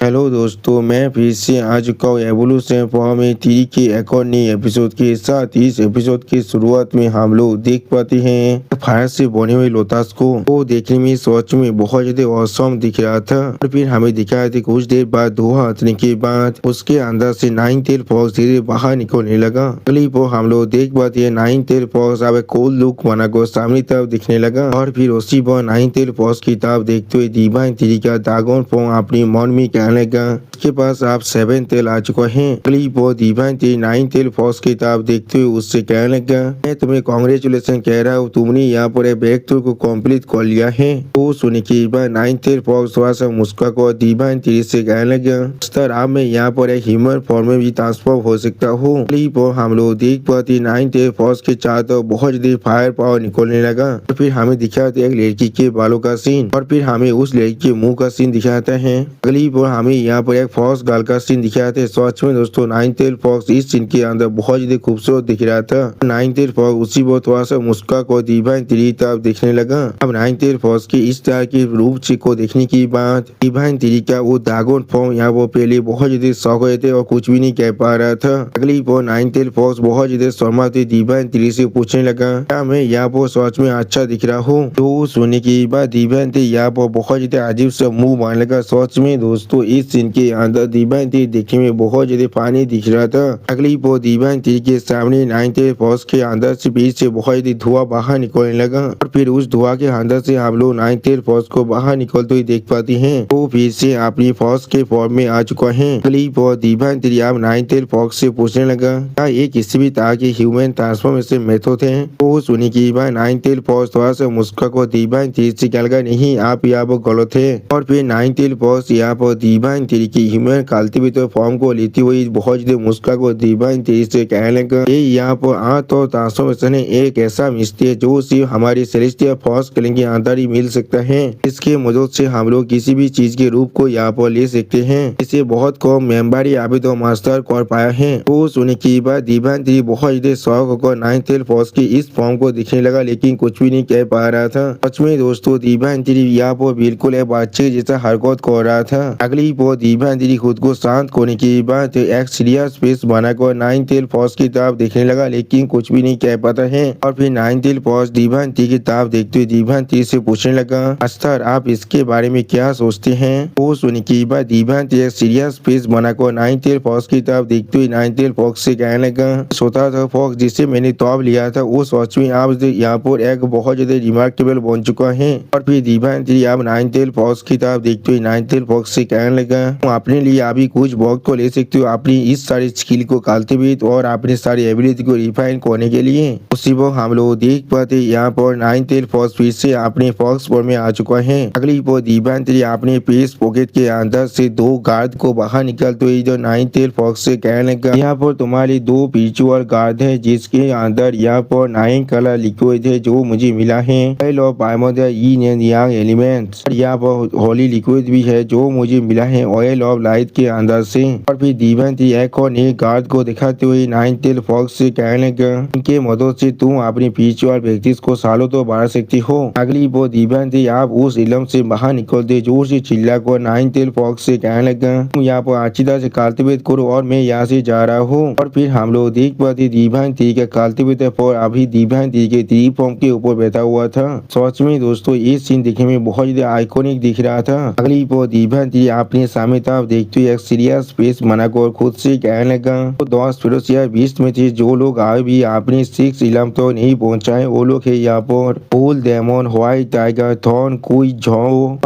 Hello दोस्तों, मैं फिर से आ चुका हूँ एवोल्यूशन फॉर्म में 3 के एक और नए एपिसोड के साथ। इस एपिसोड की शुरुआत में हम लोग देख पाते हैं फायर से बने हुए लोटस को। वो देखने में सच में बहुत ज्यादा औसम दिख रहा था। और फिर हमें दिखाया था कुछ देर बाद धुआं हटने के बाद उसके अंदर से नाइन टेल फॉक्स धीरे बाहर निकलने लगा। अगली वो हम लोग देख पाते हैं नाइन टेल फॉक्स अब कूल लुक बना को सामने तरफ दिखने लगा। और फिर उसी पर नाइन टेल फॉक्स की तरफ देखते हुए डिवाइन तरीका ड्रैगन फॉर्म अपनी मन में कहने लगा उसके पास आप 7 टेल आ चुका है। अगली वो डिवाइन टेल 9 टेल फॉक्स की तरफ देखते हुए उससे कहने लगा मैं तुम्हें कांग्रेचुलेशन कह रहा हूँ, तुमने यहाँ पर ब्रेक थ्रू को कंप्लीट कर लिया है। वो सुनने के बाद 9 टेल फॉक्स थोड़ा सा मुस्कुरा को डिवाइन टेल से कहने लगा सर अब मैं यहाँ पर एक ह्यूमन फॉर्म में भी ट्रांसफॉर्म हो सकता हूँ। अगली वो हम लोग देख पाते 9 टेल फॉक्स के चारों तरफ बहुत ज्यादा फायर पावर निकलने लगा। और फिर हमें दिखाते एक लड़की के बालों का सीन और फिर हमें उस लड़की के मुंह का सीन दिखाता है। अगली बार हमें यहाँ पर एक फॉक्स गर्ल का सीन दिखाते हैं। सच में दोस्तों 9 टेल फॉक्स इस सीन के अंदर बहुत ज्यादा खूबसूरत दिख रहा था। 9 टेल फॉक्स उसी पर थोड़ा सा मुस्कुरा को डिवाइन टेल तरफ देखने लगा। अब 9 टेल फॉक्स की इस तरह की रूप से को देखने की बात डिवाइन टेल का वो ड्रैगन फॉर्म यहाँ वो पहले बहुत ज्यादा शौक हुए थे और कुछ भी नहीं कह पा रहा था। अगली बार 9 टेल फॉक्स बहुत ज्यादा शर्मा थे डिवाइन टेल से पूछने लगा क्या मैं यहाँ पर सच में अच्छा दिख रहा हूँ। तो सुनने के बाद डिवाइन टेल यहाँ पर बहुत ज्यादा अजीब सा मुंह मारने लगा। सच में दोस्तों इस सीन के अंदर डिवाइन टेल देखने में बहुत ज्यादा पानी दिख रहा था। अगली वो डिवाइन टेल के सामने 9 टेल फॉक्स के अंदर से बीच से बहुत ज्यादा धुआं बाहर निकलने लगा। और फिर उस धुआं के अंदर से हम लोग 9 टेल फॉक्स को बाहर निकलते हुए देख पाते हैं। वो फिर से अपनी फॉक्स के फॉर्म में आ चुका है। अगली वो डिवाइन टेल अब 9 टेल फॉक्स से पूछने लगा क्या ये किसी भी तरह के ह्यूमन ट्रांसफॉर्मेशन मेथड है। वो सुनने के बाद 9 टेल फॉक्स थोड़ा सा मुस्कुरा को डिवाइन टेल से कहने लगा नहीं आप यहाँ पर गलत है। और फिर 9 टेल फॉक्स यहाँ पर डिवाइन टेल की ह्यूमन कल्टिवेटर फॉर्म को लेती हुई बहुत ज्यादा मुस्कुरा को डिवाइन टेल से कहने लगा ये यहाँ पर आर्ट और ट्रांसफॉर्मेशन एक ऐसा मिस्त्री है जो सिर्फ हमारे सेलेस्टियल फॉक्स क्लैन के अंदर ही मिल सकता है। इसके मदद से हम लोग किसी भी चीज के रूप को यहाँ पर ले सकते हैं। इसे बहुत कम मेंबर ही अभी तो मास्टर कर पाया है। वो सुनने के बाद डिवाइन टेल बहुत ज्यादा शौक होकर 9 टेल फॉक्स की इस फॉर्म को दिखने लगा लेकिन कुछ भी नहीं कह पा रहा था। सच में दोस्तों डिवाइन टेल यहाँ पर बिल्कुल एक बच्चे जैसा हरकत कर रहा था। अगली वो डिवाइन टेल खुद को शांत करने के बाद एक सीरियस फेस बनाकर 9 टेल फॉक्स की तरफ देखने लगा लेकिन कुछ भी नहीं कह पाता है। और फिर 9 टेल फॉक्स डिवाइन टेल की तरफ देखते हुए डिवाइन टेल से पूछने लगा अस्तर आप इसके बारे में क्या सोचते हैं। वो सुनने के बाद डिवाइन टेल सीरियस फेस बनाकर 9 टेल फॉक्स की तरफ देखते हुए 9 टेल फॉक्स से कहने लगा सोता था फॉक्स जिसे मैंने तौब लिया था वो सच में आप यहाँ पर एक बहुत ज्यादा रिमार्केबल बन चुका है। और फिर डिवाइन टेल आप 9 टेल फॉक्स की तरफ देखते हुए 9 टेल फॉक्स से कहने लगा तुम अपने लिए अभी कुछ वक्त को ले सकते हो अपनी इस सारी स्किल को कल्टिवेट और अपनी सारी एबिलिटी को रिफाइन करने के लिए। उसी वक्त हम लोग देख पाते यहाँ पर 9 टेल फॉक्स फिर से अपने फॉक्स फॉर्म में आ चुका है। अगली वो डिवाइन टेल अपने पेस पॉकेट के अंदर से 2 गार्ड को बाहर निकलते हुए जो 9 टेल फॉक्स से कहने लगा यहाँ पर तुम्हारे 2 विजुअल गार्ड है जिसके अंदर यहाँ पर 9 कलर लिक्विड है जो मुझे मिला है एलिमेंट्स। यहाँ पर होली लिक्विड भी है जो मुझे मिला है ऑयल ऑफ लाइट के अंदर से। और फिर डिवाइन टेल एक और नए गार्ड को दिखाते हुए 9 टेल फॉक्स से कहने लगा इनके मदद से तुम अपनी विजुअल प्रैक्टिस को सालों तो बढ़ा सकती हो। अगली वो डिवाइन टेल आप उस इलम से बाहर निकलते जोर से चिल्ला कर 9 टेल फॉक्स से कहने लगा तुम यहाँ पर अच्छी तरह से कल्टिवेट करो और मैं यहाँ से जा रहा हूँ। और फिर हम लोग देख पाते डिवाइन टेल का कल्टिवेटर फॉर अभी डिवाइन टेल के 3 फॉर्म के ऊपर बैठा हुआ था। सच में दोस्तों ये सीन देखने में बहुत ज्यादा आइकॉनिक दिख रहा था। अगली वो डिवाइन टेल अपने सामने तरफ देखते हुए एक सीरियस फेस बनाकर खुद से कहने लगा तो 10 फिरोसिया 20 में थे जो लोग आए भी अपने 6 इलम तो नहीं पहुंचाए वो लोग है यहाँ पर old demon white tiger thorn कुई झो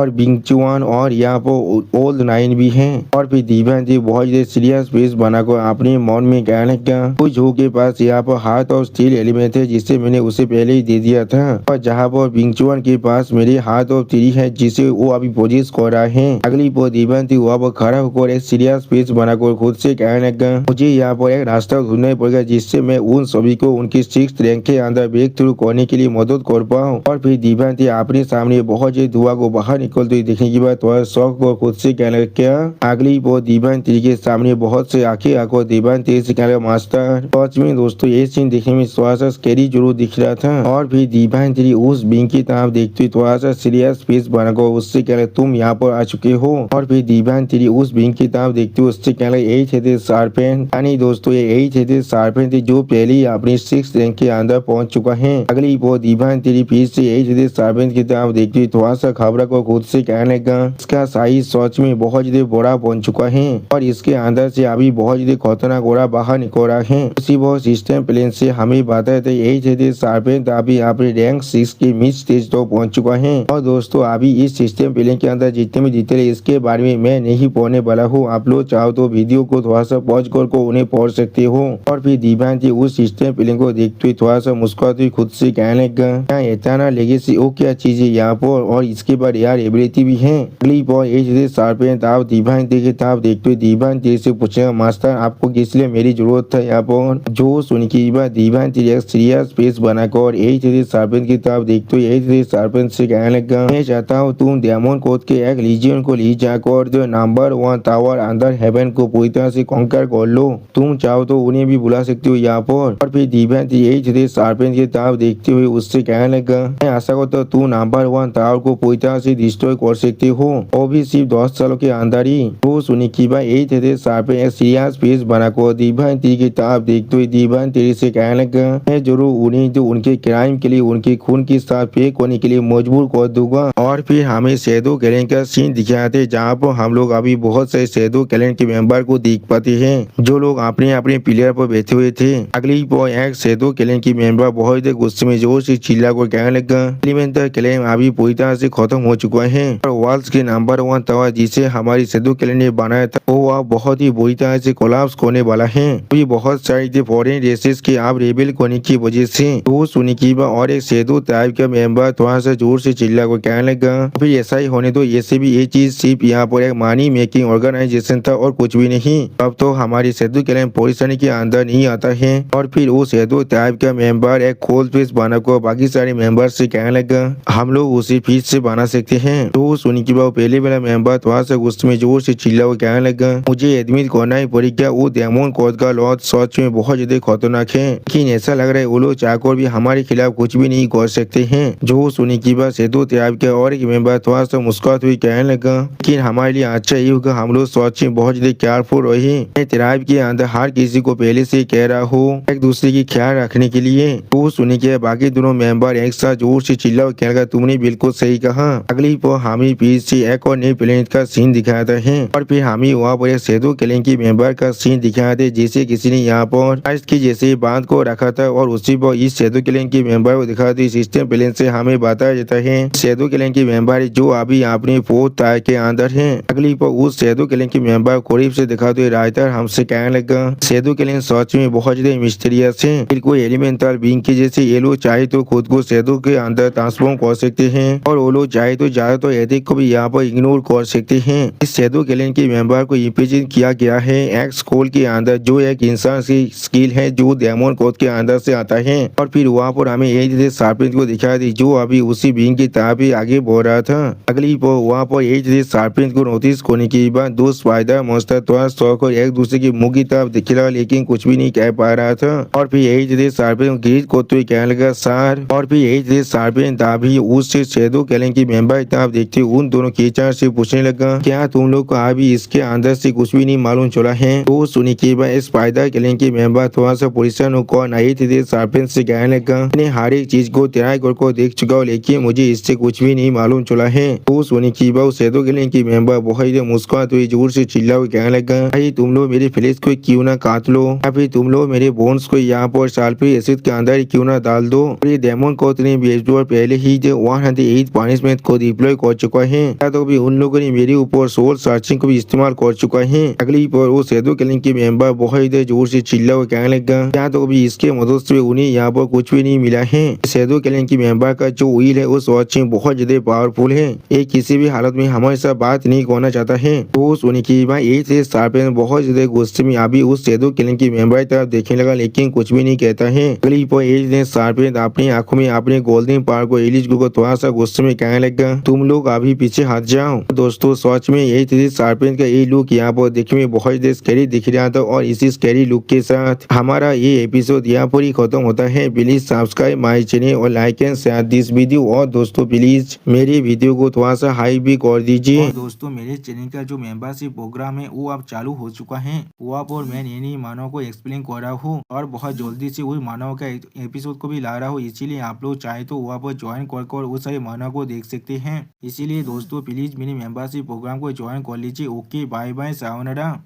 और बिंगचुआन और यहाँ पर ओल्ड 9 भी हैं। और फिर डिवाइन टेल बहुत ज्यादा सीरियस फेस बनाकर अपने मन में कहने लगा कुई झो के पास यहाँ पर हाथ और स्टील एलिमेंट है जिसे मैंने उसे पहले ही दे दिया था। और जहाँ पर बिंगचुआन के पास मेरे हाथ और तीरी है जिसे वो अभी पोजिस कर रहा है। अगली वो डिवाइन टेल वहाँ पर खड़ा होकर एक सीरियस फेस बनाकर खुद से कहने लगा मुझे यहाँ पर एक रास्ता ढूंढना पड़ेगा जिससे मैं उन सभी को उनकी 6th रैंक के अंदर ब्रेक थ्रू करने के लिए मदद कर पाऊँ। और फिर डिवाइन टेल अपने सामने बहुत ज्यादा धुआं को बाहर निकलते हुए देखने के बाद थोड़ा शौक को खुद से कहने लगा क्या। अगली वो डिवाइन टेल के सामने बहुत से आंखें आंखों डिवाइन टेल से कहने लगा मास्टर। सच में दोस्तों ये सीन देखने में थोड़ा सा स्कैरी जरूर दिख रहा था। और फिर डिवाइन टेल उस बिंग की तरफ देखते हुए थोड़ा सा सीरियस फेस बनाकर उससे कहने तुम यहाँ पर आ चुके हो। और फिर दीवान तेरी उस बिंग की तरफ देखते हुए उससे कहने लगे यही थे शार्पेन। यानी दोस्तों ये यही थे शार्पेन थे जो पहले ही अपनी 6th रैंक के अंदर पहुंच चुका है। अगली वो दीवान तेरी फिर से यही थे शार्पेन की तरफ देखते हुए थोड़ा सा खबरा को खुद से कहने लगा इसका साइज सच में बहुत ज्यादा बड़ा बन चुका है और इसके अंदर से अभी बहुत ज्यादा खतरनाक घोड़ा बाहर निकल रहा है। उसी वो सिस्टम प्लेन से हमें बताए थे यही थे शार्पेन अभी अपने रैंक 6 के मिड स्टेज तो पहुंच चुका है। और दोस्तों अभी इस सिस्टम प्लेन के अंदर जितने भी डिटेल इसके बारे में मैं नहीं पढ़ने वाला हूँ। आप लोग चाहो तो वीडियो को थोड़ा सा पॉज कर उन्हें पढ़ सकते हो। और फिर दीवान जी उस सिस्टम प्लेन को देखते हुए थोड़ा सा मुस्कुराते हुए खुद से कहने लगा इतना लेगेसी वो क्या चीज है यहाँ पर और इसके बाद यार एबिलिटी भी है। अगली बार ये शार्पेन आप दीवान देखे आप देखते हुए दीवान जी से पूछेगा मास्टर आपको किस लिए मेरी जरूरत था यहाँ पर। जो सुन के बाद दीवान जी एक सीरियस फेस बनाकर यही शार्पेन की तरफ देखते हुए यही शार्पेन से कहने लगा मैं चाहता हूँ तुम डायमंड कोड के एक लीजियन को ले जाकर जो नंबर 1 टावर अंडर हेवन को पूरी तरह से कॉन्कर कर लो। तुम चाहो तो उन्हें भी बुला सकते हो यहाँ पर। और फिर दीवान जी यही शार्पेन की तरफ देखते हुए उससे कहने लगा मैं आशा करता हूँ तुम नंबर 1 टावर को पूरी तरह से डिस्ट्रॉय कर सकते हो और भी सिर्फ 10 सालों के अंदर ही। तो सुनी की बात यही थे शार्पेन एक सीरियस फेस बनाकर दीवान तेरी की तरफ देखते हुए दीवान तेरी से कहने लगा मैं जरूर उन्हें जो उनके क्राइम के लिए उनके खून के साथ पे होने के लिए मजबूर कर दूंगा। और फिर हमें शैडो गैंग का सीन दिखाते जहाँ पर हम लोग अभी बहुत से शैडो गैंग के मेंबर को देख पाते हैं जो लोग अपने अपने पिलर पर बैठे हुए थे। अगली पर एक शैडो गैंग की मेंबर बहुत गुस्से में जोर से चिल्ला कर कहने लगा एलिमेंटल क्लेम अभी पूरी तरह से खत्म हो चुका है और वर्ल्ड के नंबर 1 टावर जिसे हमारी शैडो गैंग ने बनाया था वो अब बहुत ही बुरी तरह से कोलैप्स होने वाला है। अभी बहुत सारे फॉरेन रेसेस के आप रेबेल होने की वजह से तो सुनी की और एक शैडो ट्राइब का मेंबर थोड़ा सा जोर से चिल्ला कर कहने लगा फिर ऐसा ही होने तो ऐसे भी ये चीज सिर्फ यहाँ पर एक मनी मेकिंग ऑर्गेनाइजेशन था और कुछ भी नहीं। अब तो हमारी शैडो गैंग पोजीशन के अंदर नहीं आता है। और फिर वो शैडो ट्राइब का मेंबर एक खोल फेस बनाकर बाकी सारे मेंबर से कहने लगा हम लोग उसे फिर से बना सकते हैं। तो सुनी की पहले वाला मेंबर थोड़ा सा गुस्से में जोर से चिल्ला कर कहने लगा मुझे एडमिट करना ही पड़ेगा वो डायमंड कोड का लॉज सच में बहुत ज्यादा खतरनाक है लेकिन ऐसा लग रहा है वो लोग चाहकर भी हमारे खिलाफ कुछ भी नहीं कर सकते हैं। जो सुनी की बात शैडो ट्राइब के और एक मेंबर थोड़ा सा मुस्कुराते हुए कहने लगा लेकिन हमारे लिए अच्छा ये होगा हम लोग सच में बहुत ज्यादा केयरफुल रहे। ट्राइब के अंदर हर किसी को पहले से कह रहा हो एक दूसरे की ख्याल रखने के लिए। तो सुनी के बाकी दोनों मेंबर एक साथ जोर से चिल्ला और कहने लगा तुमने बिल्कुल सही कहा। अगली पर हमें फिर से एक और नई प्लेनेट का सीन दिखाता है और फिर हमें वहाँ पर एक शैडो गैंग की मेंबर का सीन दिखाते जिसे किसी ने यहाँ पर आज की जैसे बांध को रखा था और उसी पर इस शैडो गैंग की मेंबर को दिखाते सिस्टम प्लेन से हमें बताया जाता है शैडो गैंग की मेंबर जो अभी अपने 4th टायर के अंदर है। अगली पर उस शैडो गैंग की मेंबर करीब से दिखाते हुए राइटर हमसे कहने लगा शैडो गैंग सच में बहुत ज्यादा मिस्टीरियस है बिल्कुल एलिमेंटल बीइंग के जैसे ये लोग चाहे तो खुद को शैडो के अंदर ट्रांसफॉर्म कर सकते हैं और वो लोग चाहे तो ज्यादातर एथिक को भी यहाँ पर इग्नोर कर सकते हैं। इस शैडो गैंग की मेंबर को इम्प्रेजेंट किया गया है एक स्कूल के अंदर जो एक इंसान की स्किल है जो डायमंड कोड के अंदर से आता है। और फिर वहाँ पर हमें यही शार्पेन को दिखाई दी जो अभी उसी बीइंग की तरफ ही आगे बढ़ रहा था। अगली पर वहाँ पर यही शार्पेन को नोटिस करने के बाद दो स्पाइडर मॉन्स्टर थोड़ा सौकर एक दूसरे की मुंह की तरफ दिख रहा लेकिन कुछ भी नहीं कह पा रहा था। और फिर यही शार्पेन ग्रीट करते हुए कहने लगा सर। और फिर यही शार्पेन तभी उस शैडो गैंग की मेंबर तरफ देखते उन दोनों कीचड़ से पूछने लगा क्या तुम लोग को अभी इसके अंदर से कुछ भी नहीं मालूम चला है। तो सुनी के बाद स्पाइडर गैंग की मेंबर थोड़ा सा परेशान होकर नहीं शार्पेन से कहने लगा मैंने हर एक चीज को ट्राई करके देख चुका हूँ लेकिन मुझे इससे कुछ भी नहीं मालूम चला है। तो सुनी की बात शैडो गैंग की मेंबर बहुत ही मुस्कुराते हुए जोर से चिल्ला हुए कहने लगा भाई तुम लोग मेरे फ्लेश को क्यों ना काट लो या फिर तुम लोग मेरे बोन्स को यहाँ पर सल्फ्यूरिक एसिड के अंदर क्यों ना डाल दो। ये डायमंड कोड ने बेसबोर्ड पहले ही 108 पनिशमेंट को डिप्लॉय कर चुका है या तो भी उन लोगों ने मेरे ऊपर सोल सर्चिंग को भी इस्तेमाल कर चुका है। अगली पर वो शैडो गैंग की मेंबर बहुत ही जोर से चिल्ला हुआ कहने लगा या तो भी इसके मदद से उन्हें यहाँ पर कुछ भी नहीं मिला है। शैडो गैंग की मेंबर का जो व्हील है वो सच में बहुत ज्यादा पावरफुल है ये किसी भी हालत में हमारे साथ बात नहीं करना चाहता है। तो सुनी की बात यही से शार्पेन बहुत ज्यादा गुस्से में अभी उस शैडो गैंग की मेंबर तरफ देखने लगा लेकिन कुछ भी नहीं कहता है। अगली पर एज ने शार्पेन अपनी आंखों में अपने गोल्डन पावर को एलिज को थोड़ा सा गुस्से में कहने लगा तुम लोग अभी पीछे हट जाओ। दोस्तों सच में यही थी शार्पेन का ये लुक यहाँ पर देखने में बहुत ज्यादा स्कैरी दिख रहा था और इसी स्कैरी लुक के साथ हमारा ये एपिसोड यहाँ पर ही खत्म होता है। प्लीज सब्सक्राइब माई चैनल और like and share this video और दोस्तों प्लीज मेरी वीडियो को थोड़ा सा हाई भी कर दीजिए। दोस्तों मेरे चैनल का जो मेंबरशिप प्रोग्राम है वो अब चालू हो चुका है। वो आप और मैं नई नई मानव को एक्सप्लेन कर रहा हूँ और बहुत जल्दी से वही मानव का एपिसोड को भी ला रहा हूँ। इसीलिए आप लोग चाहे तो वहाँ पर ज्वाइन कर उस सारे मानव को देख सकते हैं। इसीलिए दोस्तों प्लीज मेरी मेंबरशिप प्रोग्राम को ज्वाइन कर लीजिए। Okay bye bye sayonara.